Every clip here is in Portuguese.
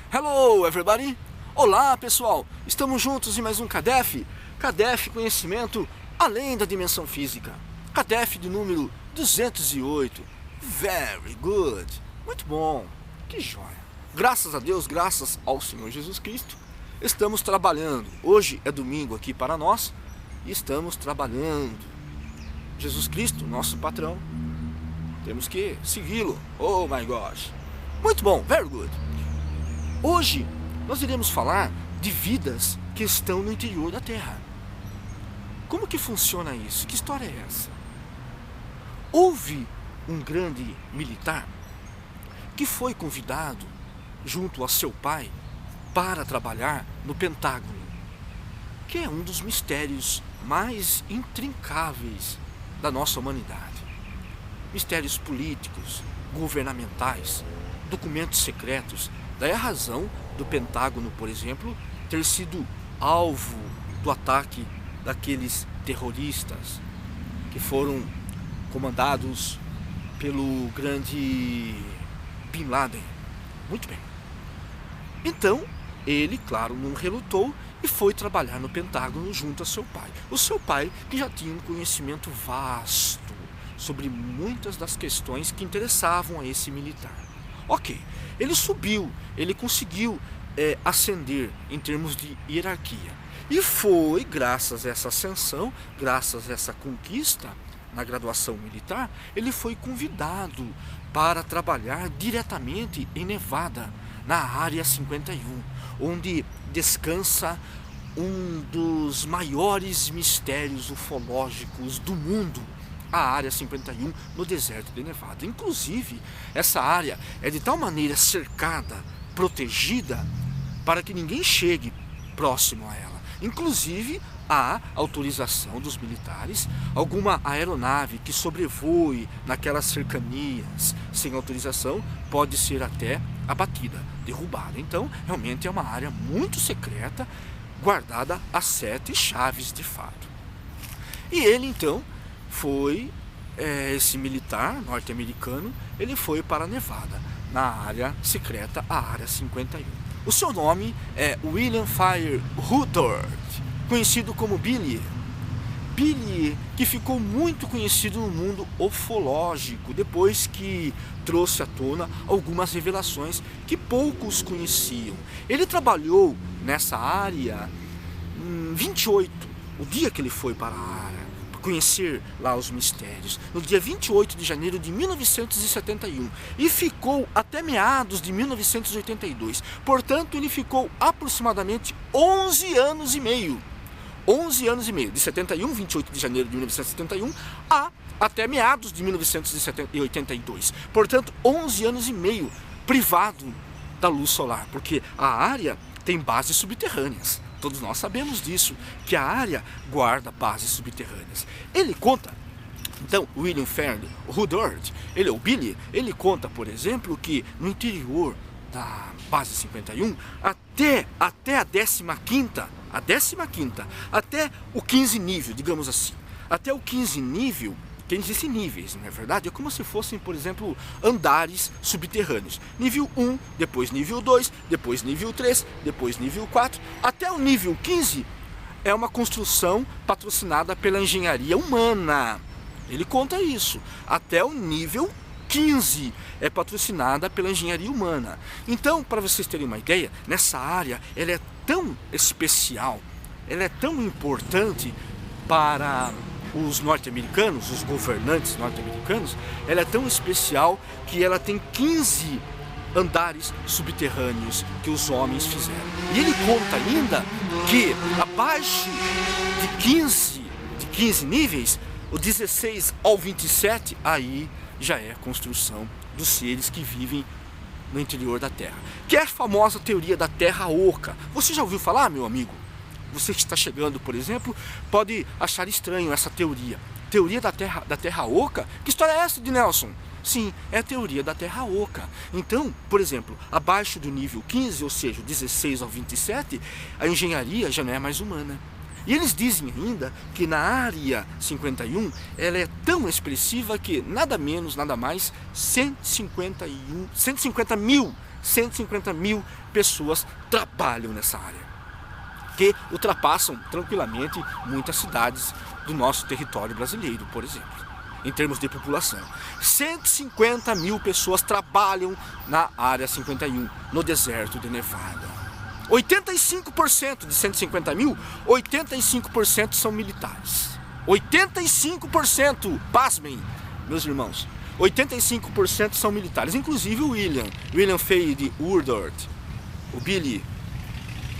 Hello everybody! Olá pessoal! Estamos juntos em mais um CADEF. CADEF Conhecimento Além da Dimensão Física. CADEF de número 208. Very good! Muito bom! Que joia! Graças a Deus, graças ao Senhor Jesus Cristo, estamos trabalhando. Hoje é domingo aqui para nós e estamos trabalhando. Jesus Cristo, nosso patrão, temos que segui-lo. Oh my gosh! Muito bom! Very good! Hoje nós iremos falar de vidas que estão no interior da Terra. Como que funciona isso? Que história é essa? Houve um grande militar que foi convidado junto a seu pai para trabalhar no Pentágono, que é um dos mistérios mais intrincáveis da nossa humanidade. Mistérios políticos, governamentais, documentos secretos. Daí a razão do Pentágono, por exemplo, ter sido alvo do ataque daqueles terroristas que foram comandados pelo grande Bin Laden. Muito bem. Então, ele, claro, não relutou e foi trabalhar no Pentágono junto a seu pai. O seu pai, que já tinha um conhecimento vasto sobre muitas das questões que interessavam a esse militar. Ok, ele subiu, ele conseguiu ascender em termos de hierarquia. E foi graças a essa ascensão, graças a essa conquista na graduação militar, ele foi convidado para trabalhar diretamente em Nevada, na Área 51, onde descansa um dos maiores mistérios ufológicos do mundo. A Área 51 no deserto de Nevada. Inclusive, essa área é de tal maneira cercada, protegida, para que ninguém chegue próximo a ela. Inclusive, há autorização dos militares, alguma aeronave que sobrevoe naquelas cercanias sem autorização pode ser até abatida, derrubada. Então, realmente é uma área muito secreta, guardada a 7 chaves de fato. E ele, então, foi, esse militar norte-americano, ele foi para Nevada, na área secreta, a Área 51. O seu nome é William Fire Woodard, conhecido como Billy. Billy, que ficou muito conhecido no mundo ufológico, depois que trouxe à tona algumas revelações que poucos conheciam. Ele trabalhou nessa área em 28, o dia que ele foi para a área, conhecer lá os mistérios, no dia 28 de janeiro de 1971, e ficou até meados de 1982. Portanto, ele ficou aproximadamente 11 anos e meio. 11 anos e meio, de 71, 28 de janeiro de 1971, até meados de 1982. Portanto, 11 anos e meio privado da luz solar, porque a área tem bases subterrâneas. Todos nós sabemos disso, que a área guarda bases subterrâneas. Ele conta, então, William Fern Woodard, o Billy, ele conta, por exemplo, que no interior da base 51, até a 15ª, até o 15 nível, digamos assim, até o 15 nível, que existem níveis, não é verdade? É como se fossem, por exemplo, andares subterrâneos. Nível 1, depois nível 2, depois nível 3, depois nível 4. Até o nível 15 é uma construção patrocinada pela engenharia humana. Ele conta isso. Até o nível 15 é patrocinada pela engenharia humana. Então, para vocês terem uma ideia, nessa área, ela é tão especial, ela é tão importante para os norte-americanos, os governantes norte-americanos, ela é tão especial que ela tem 15 andares subterrâneos que os homens fizeram. E ele conta ainda que abaixo de 15 níveis, o 16 ao 27, aí já é a construção dos seres que vivem no interior da Terra. Que é a famosa teoria da Terra Oca. Você já ouviu falar, meu amigo? Você que está chegando, por exemplo, pode achar estranho essa teoria. Teoria da Terra Oca? Que história é essa de Nelson? Sim, é a teoria da Terra Oca. Então, por exemplo, abaixo do nível 15, ou seja, 16 ao 27, a engenharia já não é mais humana. E eles dizem ainda que na área 51 ela é tão expressiva que nada menos, nada mais, 150 mil 150 mil pessoas trabalham nessa área, que ultrapassam tranquilamente muitas cidades do nosso território brasileiro, por exemplo, em termos de população. 150 mil pessoas trabalham na área 51, no deserto de Nevada. 85% de 150 mil, 85% são militares. 85%, pasmem, meus irmãos, 85% são militares, inclusive o William Fade Woodard, o Billy,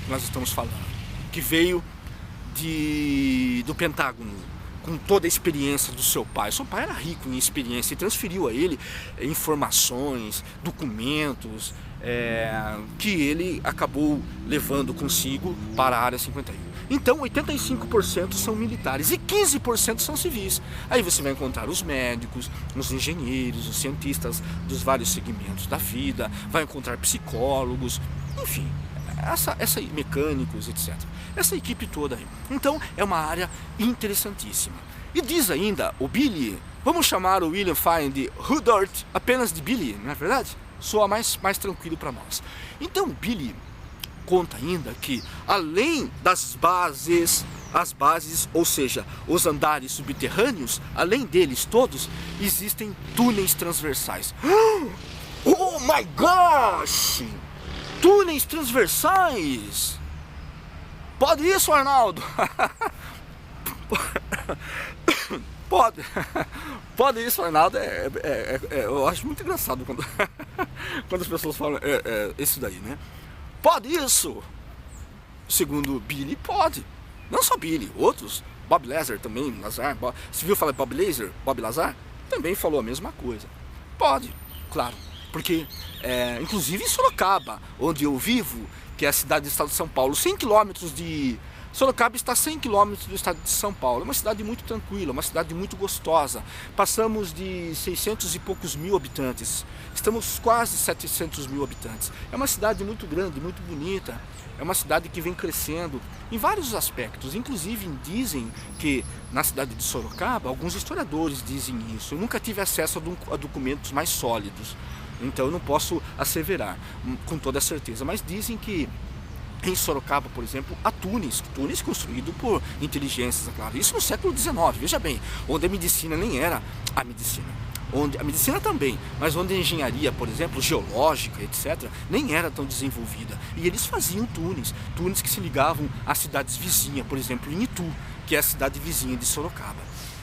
que nós estamos falando, que veio do Pentágono, com toda a experiência do seu pai. Seu pai era rico em experiência e transferiu a ele informações, documentos, que ele acabou levando consigo para a área 51. Então 85% são militares e 15% são civis. Aí você vai encontrar os médicos, os engenheiros, os cientistas dos vários segmentos da vida, vai encontrar psicólogos, enfim, essa mecânicos, etc. Essa equipe toda aí. Então é uma área interessantíssima. E diz ainda o Billy, vamos chamar o William Fade Woodard apenas de Billy, não é verdade? Soa mais tranquilo para nós. Então Billy conta ainda que, além das bases, as bases, ou seja, os andares subterrâneos, além deles todos, existem túneis transversais. Oh my gosh! Túneis transversais! Pode isso, Arnaldo? Pode. Pode isso, Arnaldo. Eu acho muito engraçado quando, quando as pessoas falam isso daí, né? Pode isso? Segundo Billy, pode. Não só Billy, outros. Bob Lazar também, Lazar. Você viu falar Bob Lazar? Bob Lazar? Também falou a mesma coisa. Pode, claro. Porque, inclusive em Sorocaba, onde eu vivo, que é a cidade do estado de São Paulo, 100 quilômetros de... Sorocaba está a 100 quilômetros do estado de São Paulo. É uma cidade muito tranquila, uma cidade muito gostosa. Passamos de 600 e poucos mil habitantes. Estamos quase 700 mil habitantes. É uma cidade muito grande, muito bonita. É uma cidade que vem crescendo em vários aspectos. Inclusive dizem que na cidade de Sorocaba, alguns historiadores dizem isso. Eu nunca tive acesso a documentos mais sólidos, então eu não posso asseverar com toda certeza. Mas dizem que em Sorocaba, por exemplo, há túneis construídos por inteligências, claro. Isso no século XIX, veja bem, onde a medicina nem era a medicina. A medicina também, mas onde a engenharia, por exemplo, geológica, etc., nem era tão desenvolvida. E eles faziam túneis que se ligavam a cidades vizinhas, por exemplo, em Itu, que é a cidade vizinha de Sorocaba.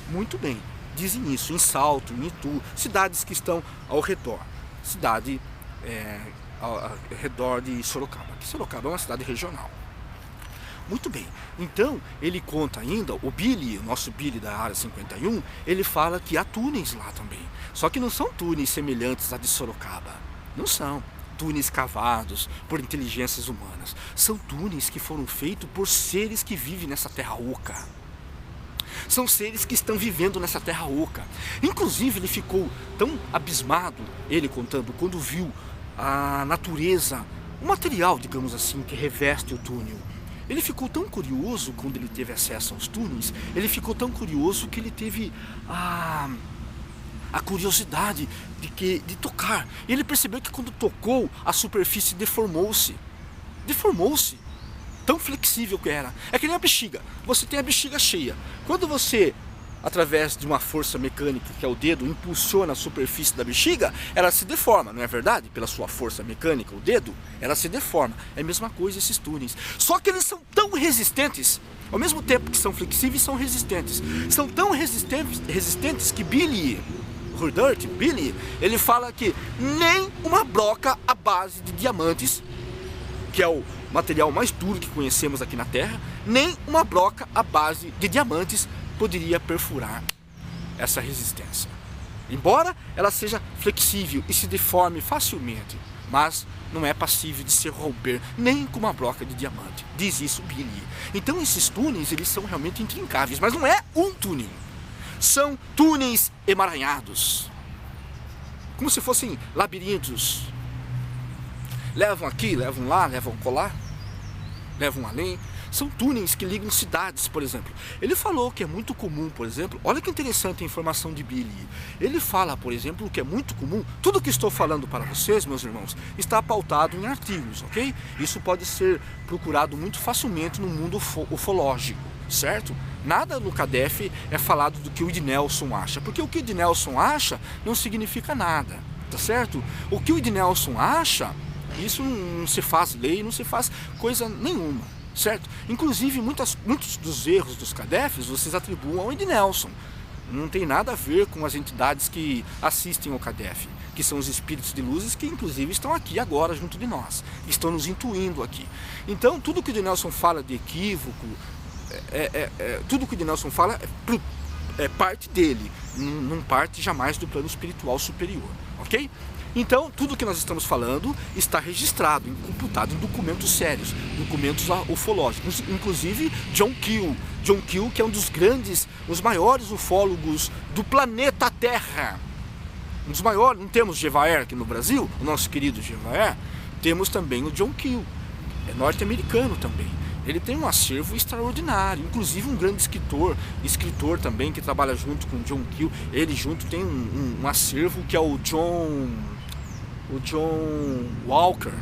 Muito bem, dizem isso, em Salto, em Itu, cidades que estão ao redor. Ao redor de Sorocaba, que Sorocaba é uma cidade regional. Muito bem, então ele conta ainda, o Billy, o nosso Billy da área 51, ele fala que há túneis lá também, só que não são túneis semelhantes a de Sorocaba, não são túneis cavados por inteligências humanas, são túneis que foram feitos por seres que vivem nessa terra oca. São seres que estão vivendo nessa terra oca. Inclusive ele ficou tão abismado, ele contando, quando viu a natureza, o material, digamos assim, que reveste o túnel. Ele ficou tão curioso quando ele teve acesso aos túneis, ele ficou tão curioso que ele teve a curiosidade de tocar. E ele percebeu que quando tocou, a superfície deformou-se. Deformou-se. Tão flexível que era. É que nem a bexiga. Você tem a bexiga cheia. Quando você, através de uma força mecânica, que é o dedo, impulsiona a superfície da bexiga, ela se deforma, não é verdade? Pela sua força mecânica, o dedo, ela se deforma. É a mesma coisa esses túneis. Só que eles são tão resistentes, ao mesmo tempo que são flexíveis, são resistentes. São tão resistentes que Billy, ele fala que nem uma broca à base de diamantes, que é o material mais duro que conhecemos aqui na Terra, nem uma broca à base de diamantes poderia perfurar essa resistência. Embora ela seja flexível e se deforme facilmente, mas não é passível de se romper nem com uma broca de diamante. Diz isso Billy. Então esses túneis, eles são realmente intrincáveis, mas não é um túnel. São túneis emaranhados, como se fossem labirintos. Levam aqui, levam lá, levam colar, levam além. são túneis que ligam cidades, por exemplo. Ele falou que é muito comum, por exemplo, olha que interessante a informação de Billy. Ele fala, por exemplo, que é muito comum, tudo que estou falando para vocês, meus irmãos, está pautado em artigos, ok? Isso pode ser procurado muito facilmente no mundo ufológico, certo? Nada no CADEF é falado do que o Ed Nelson acha, porque o que o Ed Nelson acha não significa nada, tá certo? O que o Ed Nelson acha, isso não se faz lei, não se faz coisa nenhuma, certo? Inclusive, muitos dos erros dos CADEFs vocês atribuem ao Ed Nelson. Não tem nada a ver com as entidades que assistem ao CADEF, que são os espíritos de luzes que inclusive estão aqui agora junto de nós, estão nos intuindo aqui. Então, tudo que o Ed Nelson fala de equívoco, tudo que o Ed Nelson fala é parte dele, não parte jamais do plano espiritual superior, ok? Então, tudo que nós estamos falando está registrado, computado em documentos sérios, documentos ufológicos, inclusive John Keel, que é um dos grandes, os maiores ufólogos do planeta Terra. Um dos maiores, não temos Jevaer aqui no Brasil, o nosso querido Jevaer, temos também o John Keel, é norte-americano também. Ele tem um acervo extraordinário, inclusive um grande escritor também que trabalha junto com o John Keel. Ele junto tem um acervo que é o John Walker.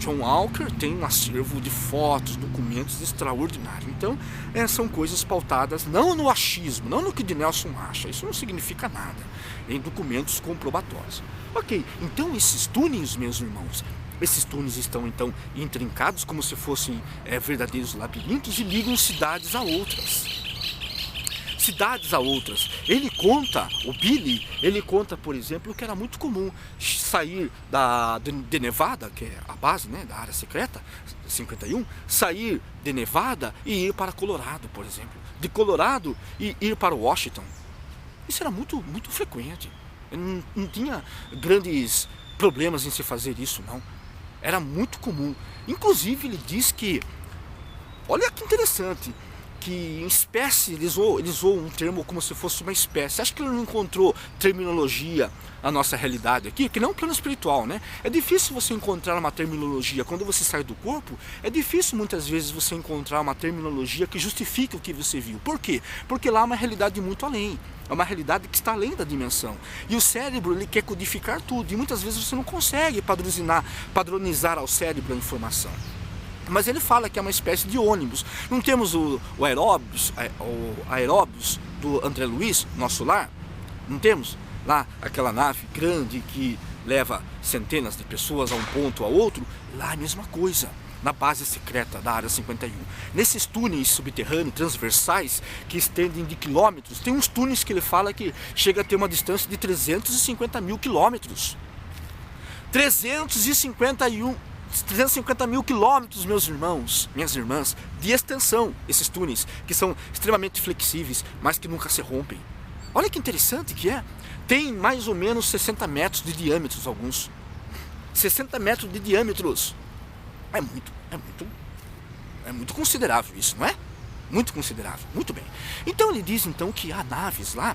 John Walker tem um acervo de fotos, documentos extraordinário. Então, são coisas pautadas não no achismo, não no que de Nelson acha. Isso não significa nada. Em documentos comprobatórios. Ok, então esses túneis, meus irmãos, esses túneis estão então intrincados como se fossem verdadeiros labirintos e ligam cidades a outras. O Billy, ele conta, por exemplo, que era muito comum sair de Nevada, que é a base, né, da área secreta, 51, sair de Nevada e ir para Colorado, por exemplo. De Colorado e ir para Washington. Isso era muito, muito frequente. Não tinha grandes problemas em se fazer isso, não. Era muito comum. Inclusive, ele diz que, olha que interessante, que em espécie, eles usou um termo como se fosse uma espécie. Acho que ele não encontrou terminologia na nossa realidade aqui, que não é um plano espiritual, né? É difícil você encontrar uma terminologia. Quando você sai do corpo, é difícil muitas vezes você encontrar uma terminologia que justifique o que você viu. Por quê? Porque lá é uma realidade muito além. É uma realidade que está além da dimensão. E o cérebro, ele quer codificar tudo. E muitas vezes você não consegue padronizar ao cérebro a informação. Mas ele fala que é uma espécie de ônibus. Não temos o aeróbus do André Luiz, nosso lar? Não temos? Lá, aquela nave grande que leva centenas de pessoas a um ponto a outro. Lá é a mesma coisa, na base secreta da área 51. Nesses túneis subterrâneos, transversais, que estendem de quilômetros, tem uns túneis que ele fala que chega a ter uma distância de 350 mil quilômetros. 350 mil quilômetros, meus irmãos, minhas irmãs, de extensão, esses túneis, que são extremamente flexíveis, mas que nunca se rompem. Olha que interessante que é. Tem mais ou menos 60 metros de diâmetros alguns. 60 metros de diâmetros. É muito considerável isso, não é? Muito considerável, muito bem. Então ele diz então que há naves lá.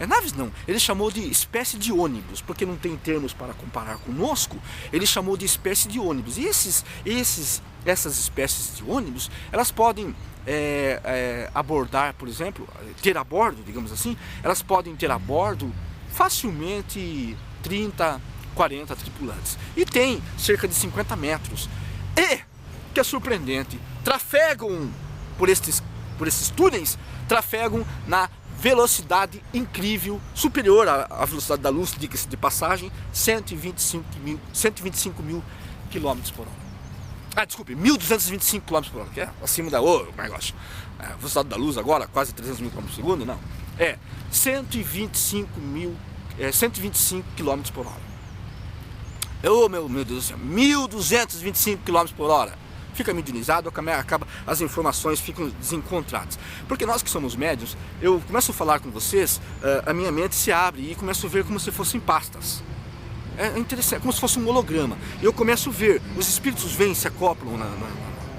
Naves não, ele chamou de espécie de ônibus, porque não tem termos para comparar conosco, ele chamou de espécie de ônibus. E essas espécies de ônibus, elas podem abordar, por exemplo, ter a bordo, digamos assim, elas podem ter a bordo facilmente 30, 40 tripulantes. E tem cerca de 50 metros. E, que é surpreendente, trafegam por esses túneis, trafegam na velocidade incrível, superior à velocidade da luz, diga-se de passagem, 125 mil quilômetros por hora. Desculpe, 1.225 km por hora, que é acima da negócio. A velocidade da luz agora, quase 300 mil km por segundo, não. 125 km por hora. Meu Deus do céu, 1.225 km por hora. Fica medianizado, as informações ficam desencontradas. Porque nós que somos médiuns, eu começo a falar com vocês, a minha mente se abre e começo a ver como se fossem pastas. É interessante, como se fosse um holograma. Eu começo a ver, os espíritos vêm, se acoplam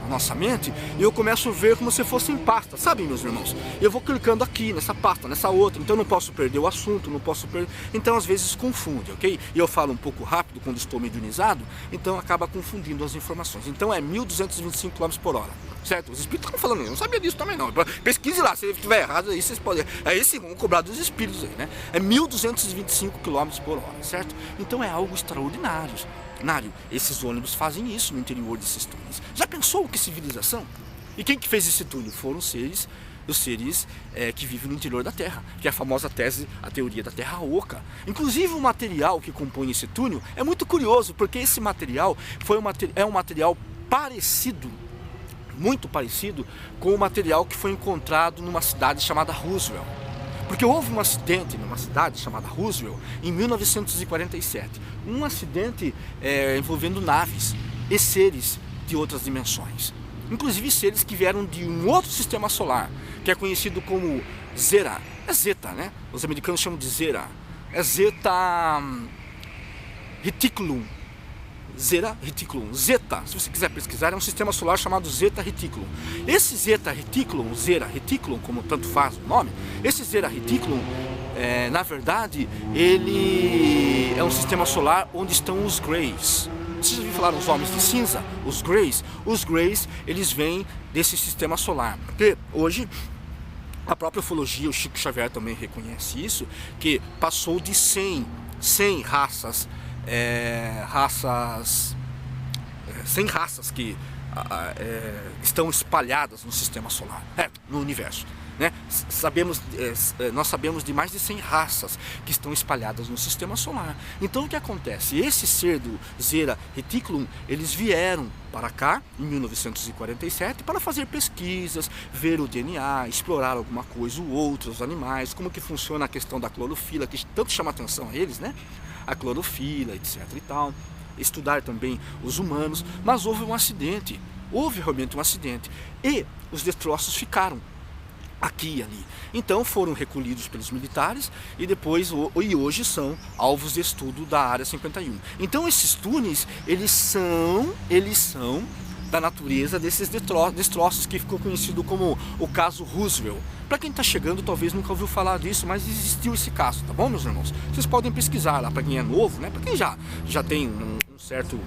na nossa mente e eu começo a ver como se fosse em pasta, sabe, meus irmãos? Eu vou clicando aqui, nessa pasta, nessa outra, então eu não posso perder o assunto, não posso perder... Então às vezes confunde, ok? E eu falo um pouco rápido quando estou mediunizado, então acaba confundindo as informações. Então é 1.225 km/h, certo? Os espíritos estão falando, eu não sabia disso também não. Pesquise lá, se estiver errado, aí vocês podem... Aí sim, vão cobrar dos espíritos aí, né? É 1.225 km/h, certo? Então é algo extraordinário. Esses ônibus fazem isso no interior desses túneis. Já pensou que civilização? E quem que fez esse túnel? Foram os seres que vivem no interior da Terra, que é a famosa a teoria da Terra Oca. Inclusive o material que compõe esse túnel é muito curioso, porque esse material é um material parecido, muito parecido com o material que foi encontrado numa cidade chamada Roosevelt. Porque houve um acidente numa cidade chamada Roosevelt em 1947. Um acidente envolvendo naves e seres de outras dimensões. Inclusive seres que vieram de um outro sistema solar, que é conhecido como Zeta. É Zeta, né? Os americanos chamam de Zeta. É Zeta Reticulum. Zeta Reticulum. Zeta, se você quiser pesquisar, é um sistema solar chamado Zeta Reticulum. Esse Zeta Reticulum, como tanto faz o nome, esse Zeta Reticulum, na verdade, ele é um sistema solar onde estão os Greys. Vocês já ouviram falar nos homens de cinza? Os Greys? Os Greys, eles vêm desse sistema solar. Porque hoje, a própria ufologia, o Chico Xavier também reconhece isso, que passou de 100 raças, 100 raças que estão espalhadas no sistema solar, no universo. Né? Nós sabemos de mais de 100 raças que estão espalhadas no sistema solar. Então o que acontece? Esse ser do Zeta Reticulum, eles vieram para cá em 1947 para fazer pesquisas, ver o DNA, explorar alguma coisa ou outra, os animais, como que funciona a questão da clorofila, que tanto chama atenção a eles, né? A clorofila, etc e tal. Estudar também os humanos, mas houve um acidente, houve realmente um acidente e os destroços ficaram aqui e ali. Então foram recolhidos pelos militares e depois e hoje são alvos de estudo da Área 51. Então esses túneis, eles são da natureza desses destroços que ficou conhecido como o caso Roosevelt. Para quem está chegando, talvez nunca ouviu falar disso, mas existiu esse caso, tá bom, meus irmãos? Vocês podem pesquisar lá, para quem é novo, né? Para quem já tem um certo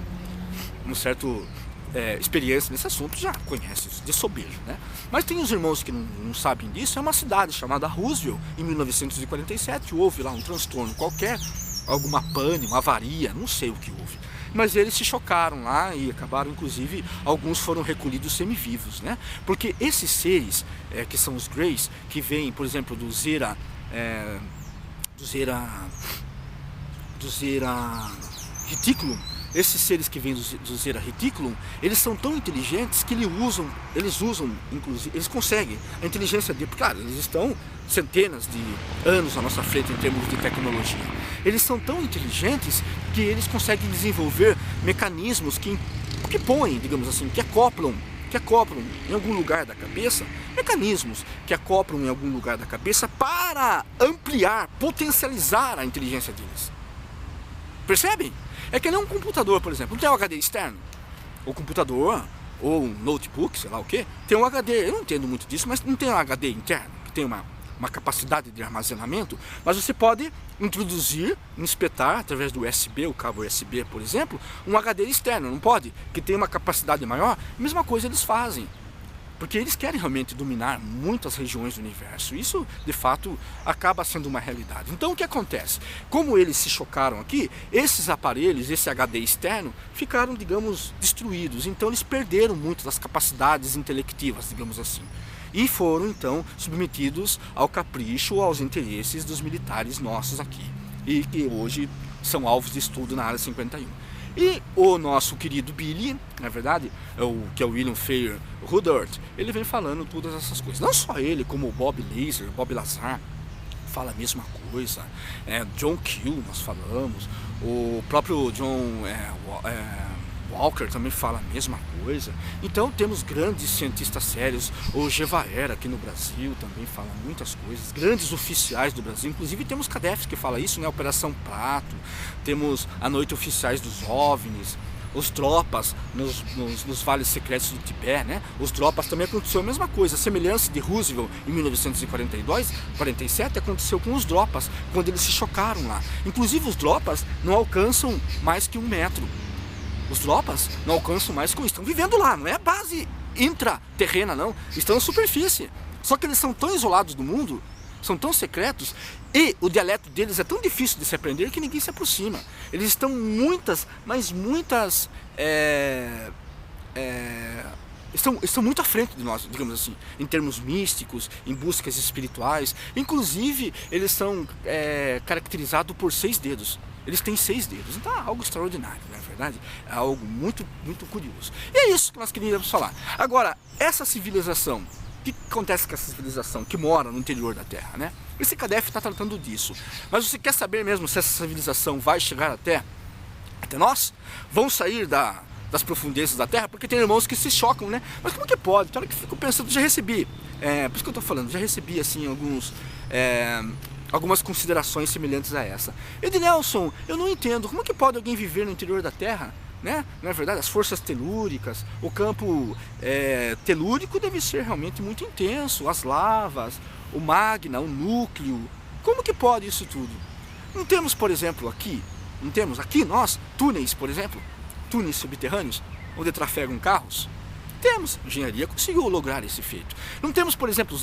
experiência nesse assunto, já conhece isso de sobejo, né? Mas tem os irmãos que não sabem disso. É uma cidade chamada Roosevelt. Em 1947 houve lá um transtorno qualquer, alguma pane, uma avaria, não sei o que houve, mas eles se chocaram lá e acabaram, inclusive, alguns foram recolhidos semivivos, né? Porque esses seres, que são os Greys, que vêm, por exemplo, do Zeta Reticulum, esses seres que vêm do Zeta Reticulum, eles são tão inteligentes que eles conseguem a inteligência deles, porque, claro, eles estão centenas de anos à nossa frente em termos de tecnologia. Eles são tão inteligentes que eles conseguem desenvolver mecanismos que põem, digamos assim, que acoplam em algum lugar da cabeça, mecanismos que acoplam em algum lugar da cabeça para ampliar, potencializar a inteligência deles. Percebem? É que nem um computador, por exemplo, não tem um HD externo? O computador, ou um notebook, sei lá o que, tem um HD, eu não entendo muito disso, mas não tem um HD interno, que tem uma capacidade de armazenamento, mas você pode introduzir, espetar, através do USB, o cabo USB, por exemplo, um HD externo, não pode? Que tem uma capacidade maior, a mesma coisa eles fazem. Porque eles querem realmente dominar muitas regiões do universo. Isso, de fato, acaba sendo uma realidade. Então, o que acontece? Como eles se chocaram aqui, esses aparelhos, esse HD externo, ficaram, digamos, destruídos. Então, eles perderam muito das capacidades intelectivas, digamos assim. E foram, então, submetidos ao capricho, aos interesses dos militares nossos aqui. E que hoje são alvos de estudo na Área 51. E o nosso querido Billy, na verdade, que é o William Fair Woodard, ele vem falando todas essas coisas. Não só ele, como o Bob Lazar, fala a mesma coisa. John Keel, nós falamos. O próprio John Walker também fala a mesma coisa. Então temos grandes cientistas sérios. O Gevaera aqui no Brasil também fala muitas coisas. Grandes oficiais do Brasil, inclusive temos Kadefs que fala isso, né? Operação Prato. Temos a Noite Oficiais dos OVNIs. os Dropas nos vales secretos do Tibete, né? Os Dropas também aconteceu a mesma coisa. A semelhança de Roosevelt em 1947 aconteceu com os Dropas, quando eles se chocaram lá. Inclusive os Dropas não alcançam mais que 1 metro. Os Dropas não alcançam mais que estão vivendo lá, não é a base intraterrena não, estão na superfície. Só que eles são tão isolados do mundo, são tão secretos, e o dialeto deles é tão difícil de se aprender que ninguém se aproxima. Eles estão estão muito à frente de nós, digamos assim, em termos místicos, em buscas espirituais. Inclusive, eles são caracterizados por 6 dedos. Eles têm 6 dedos, então é algo extraordinário, não é verdade? É algo muito, muito curioso. E é isso que nós queríamos falar. Agora, essa civilização, o que acontece com essa civilização que mora no interior da Terra, né? Esse CADEF está tratando disso. Mas você quer saber mesmo se essa civilização vai chegar até nós? Vão sair das profundezas da Terra? Porque tem irmãos que se chocam, né? Mas como que pode? Tem hora que eu fico pensando, já recebi, por isso que eu estou falando, já recebi assim algumas considerações semelhantes a essa. Ednelson, eu não entendo, como que pode alguém viver no interior da Terra? Né? Não é verdade? As forças telúricas, o campo telúrico deve ser realmente muito intenso, as lavas, o magma, o núcleo. Como que pode isso tudo? Não temos, por exemplo, nós, túneis, por exemplo, túneis subterrâneos, onde trafegam carros? Temos, a engenharia conseguiu lograr esse feito. Não temos, por exemplo,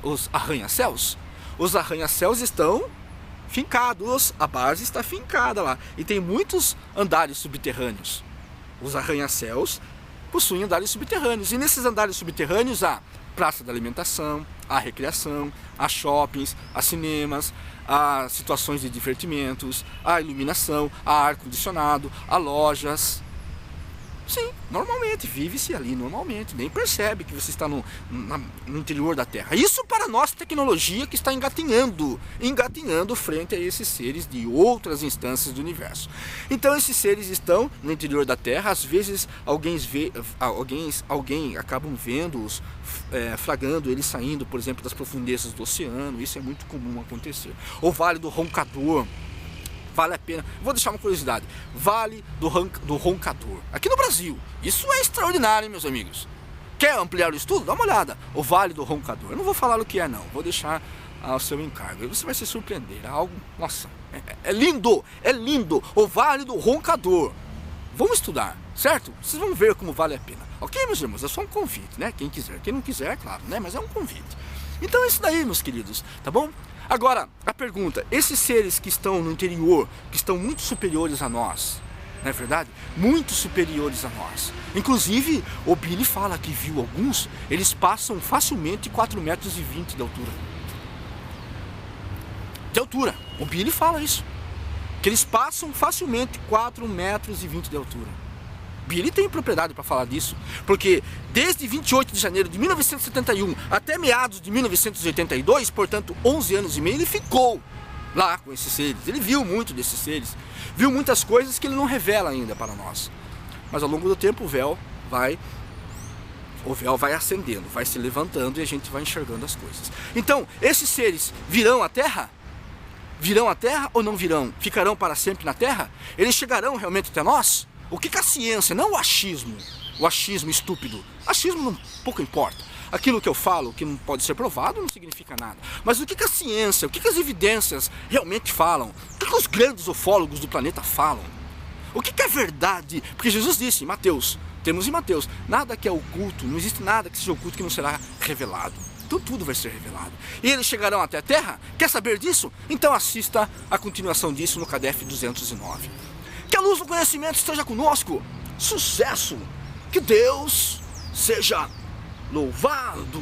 os arranha-céus? Os arranha-céus estão fincados, a base está fincada lá. E tem muitos andares subterrâneos. Os arranha-céus possuem andares subterrâneos. E nesses andares subterrâneos há praça de alimentação, há recreação, há shoppings, há cinemas, há situações de divertimentos, há iluminação, há ar-condicionado, há lojas. Sim, normalmente, vive-se ali normalmente, nem percebe que você está no interior da Terra. Isso para a nossa tecnologia que está engatinhando frente a esses seres de outras instâncias do universo. Então esses seres estão no interior da Terra, às vezes alguém acabam vendo-os, flagrando eles saindo, por exemplo, das profundezas do oceano. Isso é muito comum acontecer. O Vale do Roncador. Vale a pena. Vou deixar uma curiosidade. Vale do Roncador. Aqui no Brasil. Isso é extraordinário, hein, meus amigos. Quer ampliar o estudo? Dá uma olhada. O Vale do Roncador. Eu não vou falar o que é, não. Vou deixar ao seu encargo. E você vai se surpreender. É algo... Nossa. É lindo. É lindo. O Vale do Roncador. Vamos estudar, certo? Vocês vão ver como vale a pena. Ok, meus irmãos? É só um convite, né? Quem quiser. Quem não quiser, claro, né? Mas é um convite. Então é isso daí, meus queridos. Tá bom? Agora, a pergunta, esses seres que estão no interior, que estão muito superiores a nós, não é verdade? Muito superiores a nós. Inclusive, o Billy fala que viu alguns, eles passam facilmente 4,20 metros de altura. De altura. O Billy fala isso. Que eles passam facilmente 4,20 metros de altura. Billy tem propriedade para falar disso, porque desde 28 de janeiro de 1971 até meados de 1982, portanto 11 anos e meio, ele ficou lá com esses seres. Ele viu muito desses seres, viu muitas coisas que ele não revela ainda para nós. Mas ao longo do tempo o véu vai acendendo, vai se levantando e a gente vai enxergando as coisas. Então, esses seres virão à Terra? Virão à Terra ou não virão? Ficarão para sempre na Terra? Eles chegarão realmente até nós? O que a ciência, não o achismo estúpido, achismo não, pouco importa. Aquilo que eu falo, que não pode ser provado, não significa nada. Mas o que a ciência, o que as evidências realmente falam? O que os grandes ufólogos do planeta falam? O que é verdade? Porque Jesus disse em Mateus, temos em Mateus, nada que é oculto, não existe nada que seja oculto que não será revelado. Então tudo vai ser revelado. E eles chegarão até a Terra? Quer saber disso? Então assista a continuação disso no CADEF 209. Que a luz do conhecimento esteja conosco. Sucesso! Que Deus seja louvado!